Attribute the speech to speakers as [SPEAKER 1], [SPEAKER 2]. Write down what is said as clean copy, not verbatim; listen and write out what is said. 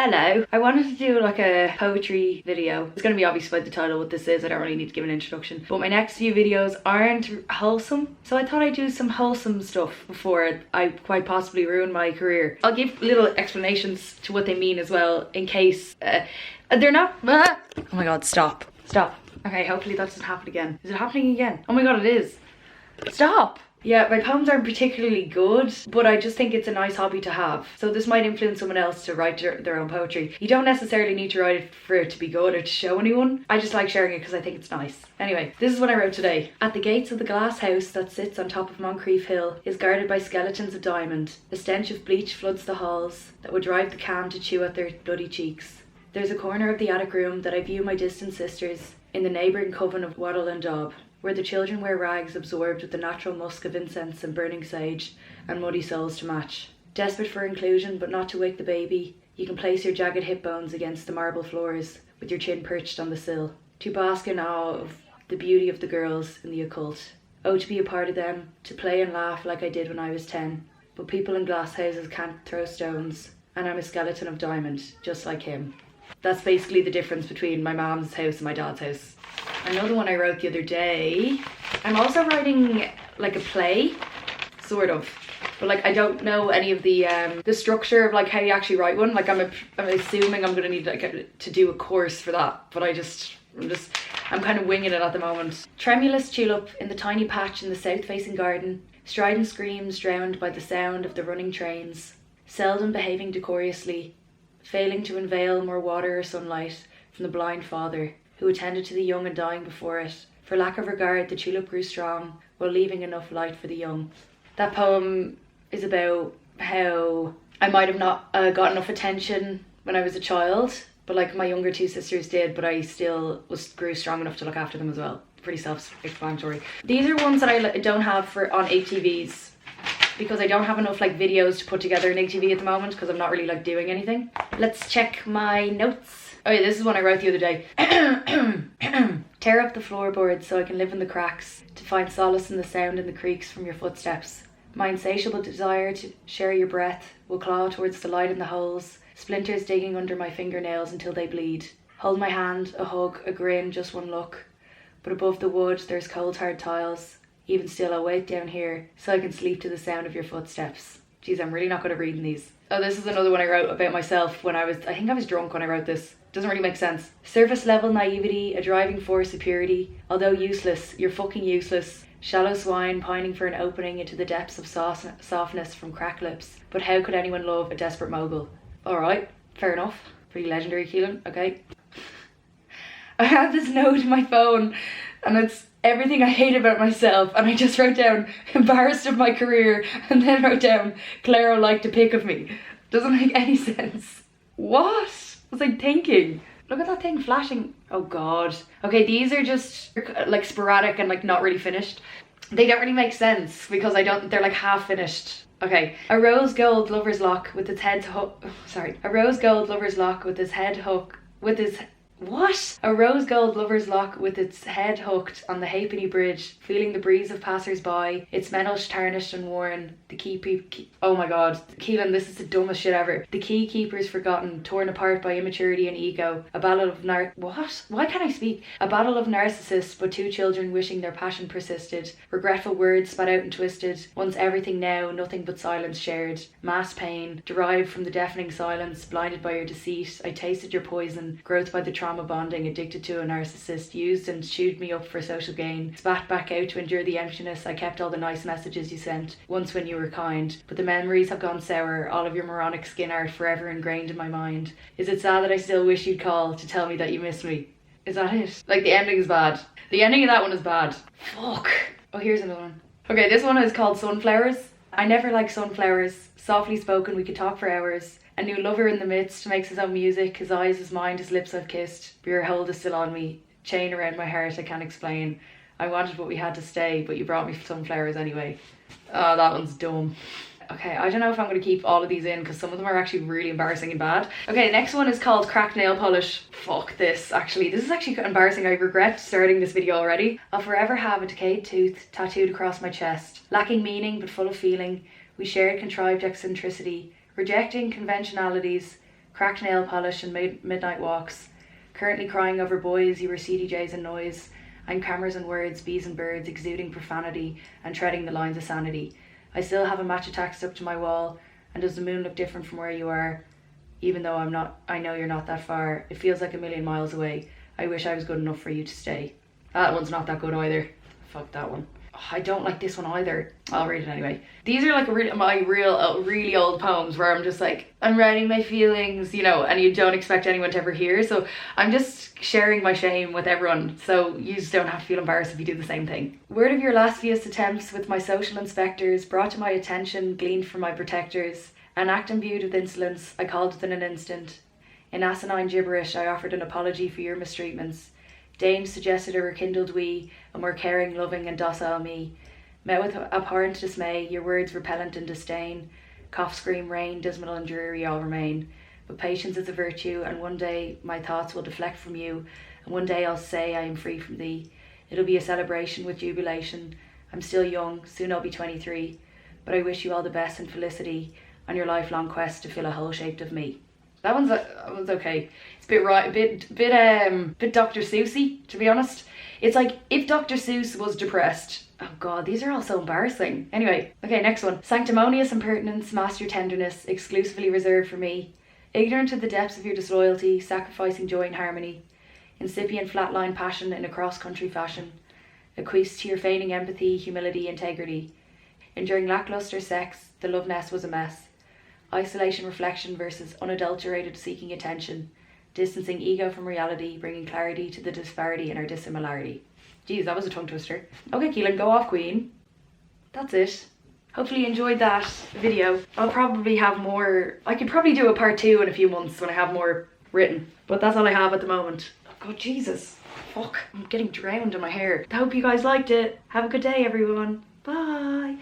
[SPEAKER 1] Hello. I wanted to do like a poetry video. It's going to be obvious by the title what this is. I don't really need to give an introduction. But my next few videos aren't wholesome. So I thought I'd do some wholesome stuff before I quite possibly ruin my career. I'll give little explanations to what they mean as well in case they're not... Oh my god, stop. Stop. Okay, hopefully that doesn't happen again. Is it happening again? Oh my god, it is. Stop! Yeah, my poems aren't particularly good, but I just think it's a nice hobby to have. So this might influence someone else to write their own poetry. You don't necessarily need to write it for it to be good or to show anyone. I just like sharing it because I think it's nice. Anyway, this is what I wrote today. At the gates of the glass house that sits on top of Moncrieff Hill is guarded by skeletons of diamond. A stench of bleach floods the halls that would drive the calm to chew at their bloody cheeks. There's a corner of the attic room that I view my distant sisters in the neighbouring coven of wattle and daub, where the children wear rags absorbed with the natural musk of incense and burning sage and muddy soles to match. Desperate for inclusion but not to wake the baby, you can place your jagged hip bones against the marble floors with your chin perched on the sill, to bask in awe of the beauty of the girls in the occult. Oh, to be a part of them, to play and laugh like I did when I was 10. But people in glass houses can't throw stones, and I'm a skeleton of diamond, just like him. That's basically the difference between my mom's house and my dad's house. Another one I wrote the other day. I'm also writing like a play, sort of, but like I don't know any of the structure of like how you actually write one. Like I'm assuming I'm gonna need like to do a course for that, but I'm kind of winging it at the moment. Tremulous tulip in the tiny patch in the south-facing garden, strident screams drowned by the sound of the running trains, seldom behaving decorously, failing to unveil more water or sunlight from the blind father who attended to the young and dying before it. For lack of regard, the tulip grew strong, while leaving enough light for the young. That poem is about how I might have not got enough attention when I was a child, but like my younger two sisters did, but I still grew strong enough to look after them as well. Pretty self-explanatory. These are ones that I don't have on ATVs, because I don't have enough like videos to put together in ATV at the moment because I'm not really like doing anything. Let's check my notes. Oh yeah, this is one I wrote the other day. Tear up the floorboards so I can live in the cracks, to find solace in the sound and the creaks from your footsteps. My insatiable desire to share your breath will claw towards the light in the holes, splinters digging under my fingernails until they bleed. Hold my hand, a hug, a grin, just one look. But above the wood there's cold hard tiles. Even still, I'll wait down here so I can sleep to the sound of your footsteps. Jeez, I'm really not good at reading these. Oh, this is another one I wrote about myself when I think I was drunk when I wrote this. Doesn't really make sense. Surface level naivety, a driving force of purity. Although useless, you're fucking useless. Shallow swine pining for an opening into the depths of softness from crack lips. But how could anyone love a desperate mogul? Alright, fair enough. Pretty legendary, Keelin. Okay. I have this note in my phone and it's everything I hate about myself, and I just wrote down embarrassed of my career and then wrote down Claire will like to pick of me. Doesn't make any sense. What was I thinking? Look at that thing flashing. Oh god. Okay, these are just like sporadic and like not really finished. They don't really make sense because they're like half finished. Okay. A rose gold lover's lock with its head A rose gold lover's lock with his head A rose gold lover's lock with its head hooked on the halfpenny bridge, feeling the breeze of passers-by, its menace tarnished and worn, oh my god, Keelin, this is the dumbest shit ever. The key keepers forgotten, torn apart by immaturity and ego, a battle of Why can't I speak? A battle of narcissists, but two children wishing their passion persisted, regretful words spat out and twisted, once everything now, nothing but silence shared, mass pain, derived from the deafening silence, blinded by your deceit, I tasted your poison, growth by the trauma bonding, addicted to a narcissist, used and chewed me up for social gain, spat back out to endure the emptiness. I kept all the nice messages you sent, once when you were kind, but the memories have gone sour, all of your moronic skin art forever ingrained in my mind. Is it sad that I still wish you'd call to tell me that you miss me? Is that it? Like the ending is bad. The ending of that one is bad. Fuck. Oh, here's another one. Okay, this one is called Sunflowers. I never like sunflowers. Softly spoken, we could talk for hours. A new lover in the midst makes his own music, his eyes, his mind, his lips I've kissed. But your hold is still on me. Chain around my heart I can't explain. I wanted what we had to stay, but you brought me sunflowers anyway. Oh, that one's dumb. Okay, I don't know if I'm going to keep all of these in because some of them are actually really embarrassing and bad. Okay, the next one is called Cracked Nail Polish. Fuck this, actually. This is actually embarrassing. I regret starting this video already. I'll forever have a decayed tooth tattooed across my chest. Lacking meaning but full of feeling. We shared contrived eccentricity. Rejecting conventionalities, cracked nail polish and midnight walks. Currently crying over boys, you were CDJs and noise. I'm cameras and words, bees and birds, exuding profanity and treading the lines of sanity. I still have a match attack stuck to my wall, and does the moon look different from where you are? Even though I know you're not that far. It feels like a million miles away. I wish I was good enough for you to stay. That one's not that good either. Fuck that one. Oh, I don't like this one either. I'll read it anyway. These are like really old poems where I'm just like, I'm writing my feelings, you know, and you don't expect anyone to ever hear. So I'm just sharing my shame with everyone. So you just don't have to feel embarrassed if you do the same thing. Word of your lascivious attempts with my social inspectors, brought to my attention, gleaned from my protectors. An act imbued with insolence, I called within an instant. In asinine gibberish, I offered an apology for your mistreatments. Dane suggested a rekindled we, a more caring, loving and docile me. Met with abhorrent dismay, your words repellent and disdain. Cough, scream, rain, dismal and dreary all remain. But patience is a virtue, and one day my thoughts will deflect from you, and one day I'll say I am free from thee. It'll be a celebration with jubilation. I'm still young, soon I'll be 23, but I wish you all the best and felicity on your lifelong quest to fill a hole shaped of me. That one's okay. It's a bit Dr. Seussy, to be honest. It's like if Dr. Seuss was depressed. Oh god, these are all so embarrassing. Anyway, okay, next one. Sanctimonious impertinence, master tenderness, exclusively reserved for me. Ignorant of the depths of your disloyalty, sacrificing joy and harmony. Incipient flatline passion in a cross-country fashion. Acquiesced to your feigning empathy, humility, integrity. Enduring lackluster sex, the love nest was a mess. Isolation reflection versus unadulterated seeking attention. Distancing ego from reality, bringing clarity to the disparity in our dissimilarity. Geez, that was a tongue twister. Okay, Keelin, go off, queen. That's it. Hopefully you enjoyed that video. I'll probably have more. I could probably do a part 2 in a few months when I have more written. But that's all I have at the moment. Oh god, Jesus. Fuck, I'm getting drowned in my hair. I hope you guys liked it. Have a good day, everyone. Bye.